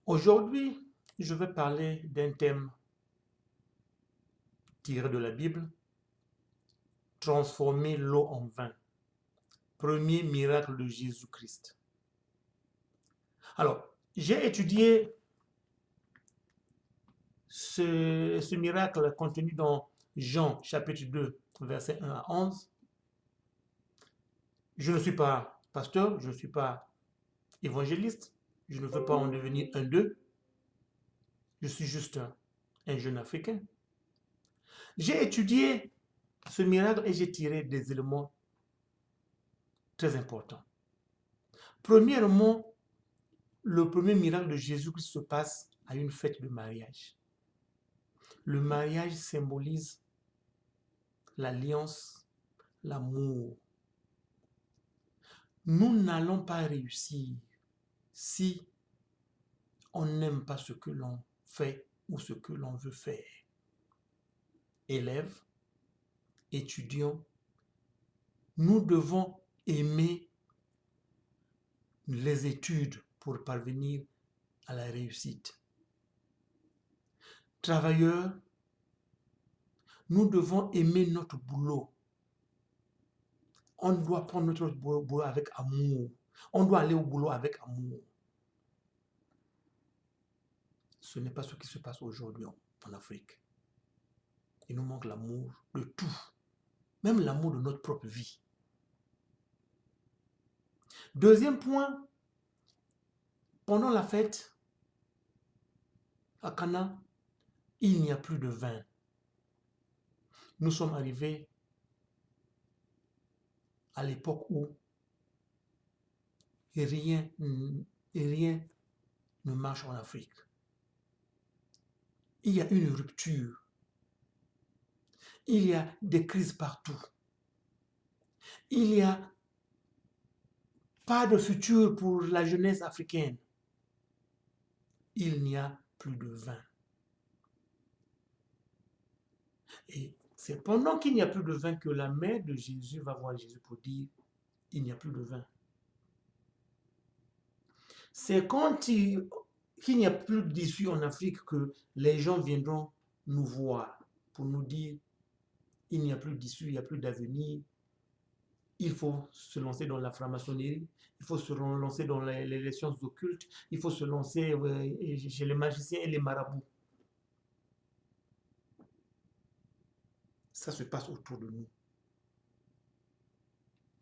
Aujourd'hui, je vais parler d'un thème tiré de la Bible, transformer l'eau en vin, premier miracle de Jésus-Christ. Alors, j'ai étudié ce miracle contenu dans Jean chapitre 2, versets 1 à 11. Je ne suis pas pasteur, je ne suis pas évangéliste, je ne veux pas en devenir un d'eux, je suis juste un jeune Africain. J'ai étudié ce miracle et j'ai tiré des éléments très importants. Premièrement, le premier miracle de Jésus-Christ se passe à une fête de mariage. Le mariage symbolise l'alliance, l'amour. Nous n'allons pas réussir si on n'aime pas ce que l'on fait ou ce que l'on veut faire. Élèves, étudiants, nous devons aimer les études pour parvenir à la réussite. Travailleurs, nous devons aimer notre boulot. On doit prendre notre boulot avec amour. On doit aller au boulot avec amour. Ce n'est pas ce qui se passe aujourd'hui en Afrique. Il nous manque l'amour de tout, même l'amour de notre propre vie. Deuxième point, pendant la fête, à Cana, il n'y a plus de vin. Nous sommes arrivés à l'époque où rien ne marche en Afrique. Il y a une rupture. Il y a des crises partout. Il n'y a pas de futur pour la jeunesse africaine. Il n'y a plus de vin. Et c'est pendant qu'il n'y a plus de vin que la mère de Jésus va voir Jésus pour dire, il n'y a plus de vin. C'est quand il n'y a plus d'issue en Afrique que les gens viendront nous voir pour nous dire, il n'y a plus d'issue, il n'y a plus d'avenir. Il faut se lancer dans la franc-maçonnerie, il faut se lancer dans les sciences occultes, il faut se lancer chez les magiciens et les marabouts. Ça se passe autour de nous.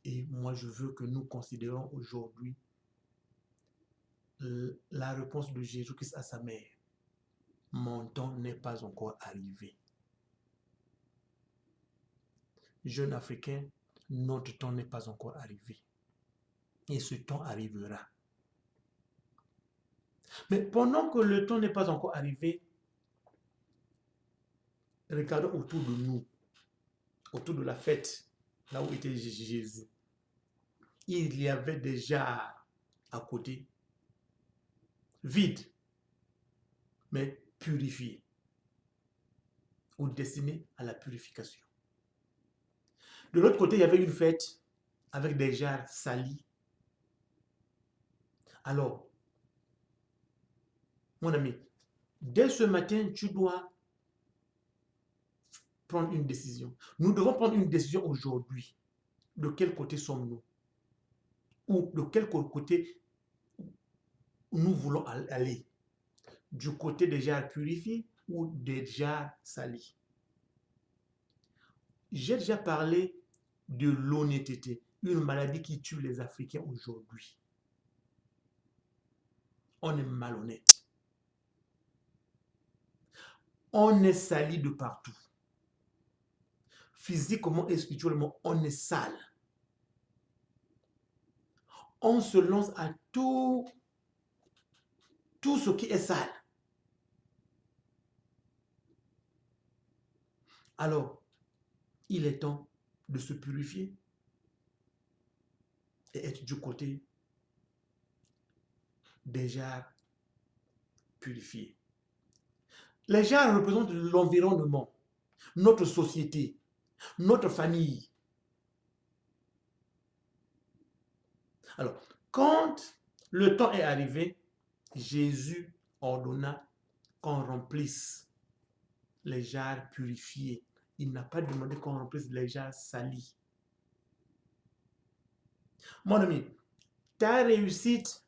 Et moi, je veux que nous considérons aujourd'hui la réponse de Jésus-Christ à sa mère. Mon temps n'est pas encore arrivé. Jeune Africain, notre temps n'est pas encore arrivé. Et ce temps arrivera. Mais pendant que le temps n'est pas encore arrivé, regardons autour de nous, autour de la fête, là où était Jésus. Il y avait des jarres à côté, vides, mais purifiés, ou destinés à la purification. De l'autre côté, il y avait une fête avec des jarres salis. Alors, mon ami, dès ce matin, tu dois prendre une décision. Nous devons prendre une décision aujourd'hui. De quel côté sommes-nous? Ou de quel côté nous voulons aller? Du côté des jarres purifiés ou des jarres salis? J'ai déjà parlé de l'honnêteté, une maladie qui tue les Africains aujourd'hui. On est malhonnête. On est sali de partout. Physiquement et spirituellement, on est sale. On se lance à tout ce qui est sale. Alors, il est temps de se purifier et être du côté des jarres purifiés. Les jarres représentent l'environnement, notre société, notre famille. Alors, quand le temps est arrivé, Jésus ordonna qu'on remplisse les jarres purifiés. Il n'a pas demandé qu'on remplisse les jarres salis. Mon ami, ta réussite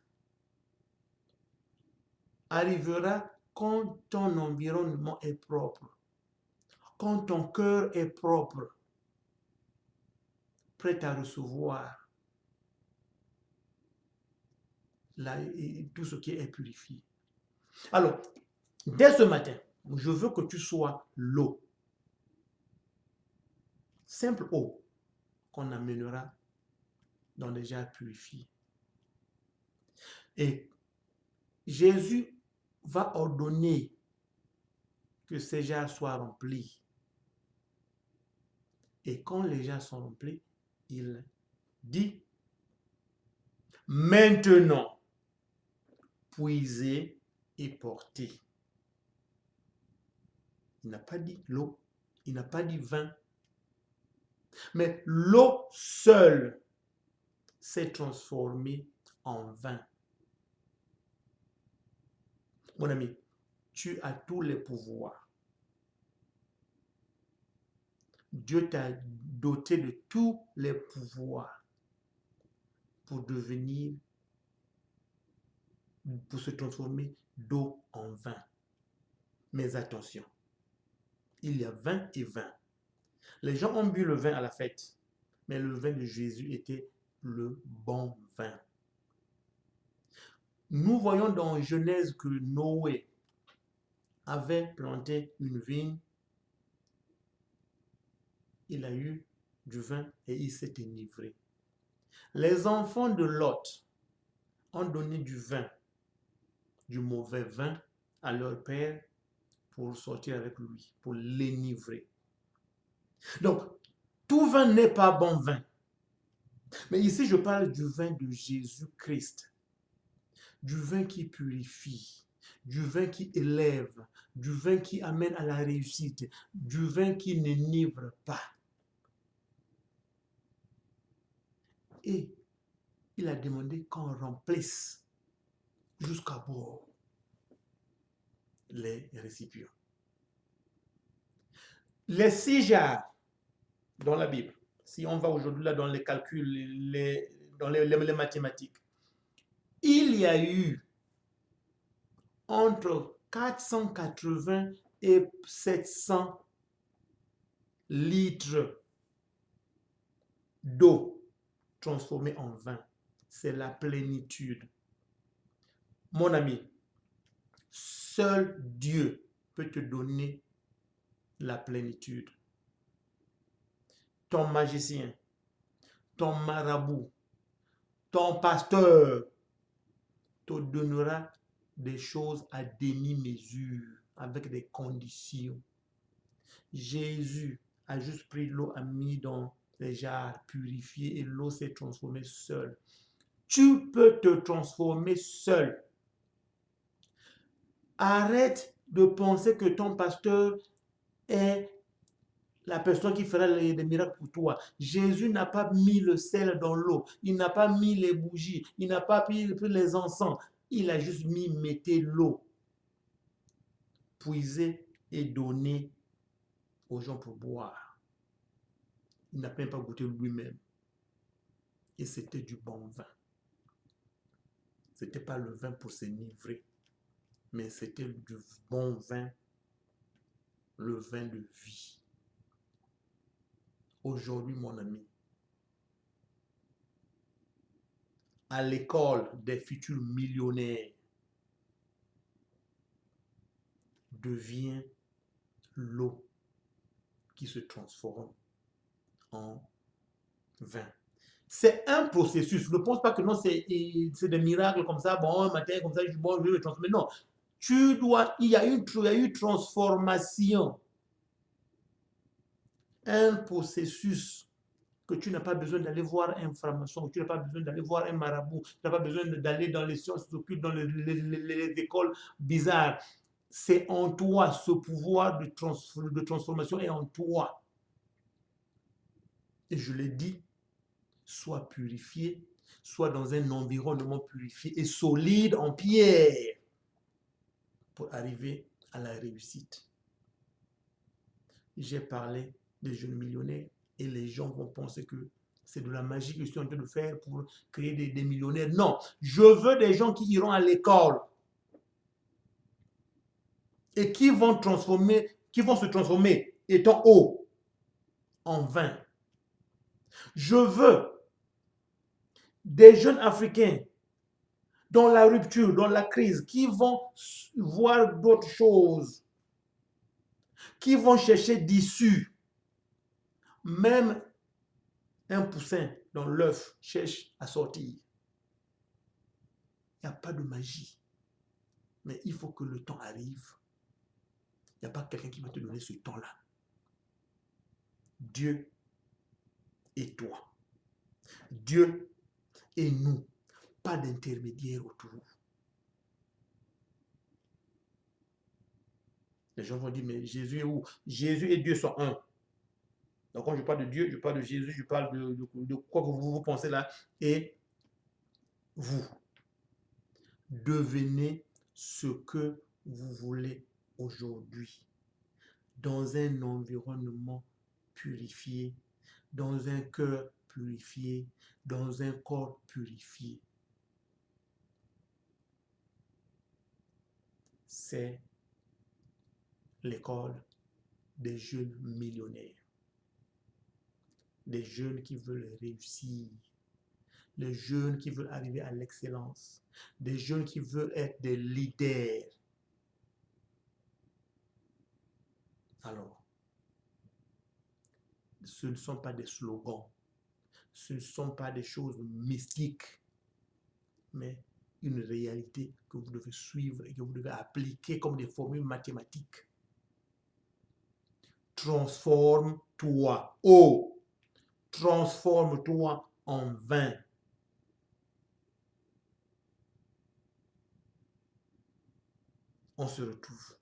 arrivera quand ton environnement est propre, quand ton cœur est propre, prêt à recevoir tout ce qui est purifié. Alors, dès ce matin, je veux que tu sois l'eau. Simple eau qu'on amènera dans les jarres purifiés. Et Jésus va ordonner que ces jarres soient remplis. Et quand les jarres sont remplis, il dit, maintenant, puisez et portez. Il n'a pas dit l'eau, il n'a pas dit vin, mais l'eau seule s'est transformée en vin. Mon ami, tu as tous les pouvoirs. Dieu t'a doté de tous les pouvoirs pour se transformer d'eau en vin. Mais attention, il y a vin et vin. Les gens ont bu le vin à la fête, mais le vin de Jésus était le bon vin. Nous voyons dans Genèse que Noé avait planté une vigne, il a eu du vin et il s'est enivré. Les enfants de Lot ont donné du vin, du mauvais vin à leur père pour sortir avec lui, pour l'enivrer. Donc, tout vin n'est pas bon vin. Mais ici, je parle du vin de Jésus-Christ, du vin qui purifie, du vin qui élève, du vin qui amène à la réussite, du vin qui n'enivre pas. Et il a demandé qu'on remplisse jusqu'à bord les récipients. Les 6 jarres dans la Bible, si on va aujourd'hui là dans les calculs, dans les mathématiques, il y a eu entre 480 et 700 litres d'eau transformée en vin. C'est la plénitude. Mon ami, seul Dieu peut te donner la plénitude. Ton magicien, ton marabout, ton pasteur te donnera des choses à demi-mesure, avec des conditions. Jésus a juste pris l'eau, a mis dans les jarres purifiées et l'eau s'est transformée seule. Tu peux te transformer seul. Arrête de penser que ton pasteur est la personne qui fera les miracles pour toi. Jésus n'a pas mis le sel dans l'eau. Il n'a pas mis les bougies. Il n'a pas pris les encens. Il a juste mettez l'eau. Puiser et donner aux gens pour boire. Il n'a même pas goûté lui-même. Et c'était du bon vin. Ce n'était pas le vin pour s'enivrer, mais c'était du bon vin, le vin de vie. Aujourd'hui, mon ami, à l'école des futurs millionnaires, devient l'eau qui se transforme en vin. C'est un processus. Ne pense pas que non, c'est des miracles comme ça, bon, un matin, comme ça, je vais le transformer. Non. Il y a eu transformation. Un processus que tu n'as pas besoin d'aller voir un franc-maçon, tu n'as pas besoin d'aller voir un marabout, tu n'as pas besoin d'aller dans les sciences occultes, dans les écoles bizarres. C'est en toi, ce pouvoir de transformation est en toi. Et je l'ai dit, sois purifié, sois dans un environnement purifié et solide en pierre. pour arriver à la réussite. J'ai parlé des jeunes millionnaires et les gens vont penser que c'est de la magie que je suis en train de faire pour créer des millionnaires. Non, je veux des gens qui iront à l'école et qui vont se transformer étant haut en vain. Je veux des jeunes Africains dans la rupture, dans la crise, qui vont voir d'autres choses, qui vont chercher d'issue. Même un poussin dans l'œuf cherche à sortir. Il n'y a pas de magie. Mais il faut que le temps arrive. Il n'y a pas quelqu'un qui va te donner ce temps-là. Dieu et toi. Dieu et nous. Pas d'intermédiaire autour. Les gens vont dire, mais Jésus est où? Jésus et Dieu sont un. Donc quand je parle de Dieu, je parle de Jésus, je parle de quoi que vous pensez là. Et vous, devenez ce que vous voulez aujourd'hui. Dans un environnement purifié, dans un cœur purifié, dans un corps purifié. C'est l'école des jeunes millionnaires. Des jeunes qui veulent réussir. Des jeunes qui veulent arriver à l'excellence. Des jeunes qui veulent être des leaders. Alors, ce ne sont pas des slogans. Ce ne sont pas des choses mystiques. Mais une réalité que vous devez suivre et que vous devez appliquer comme des formules mathématiques. Transforme-toi. Oh! Transforme-toi en vin. On se retrouve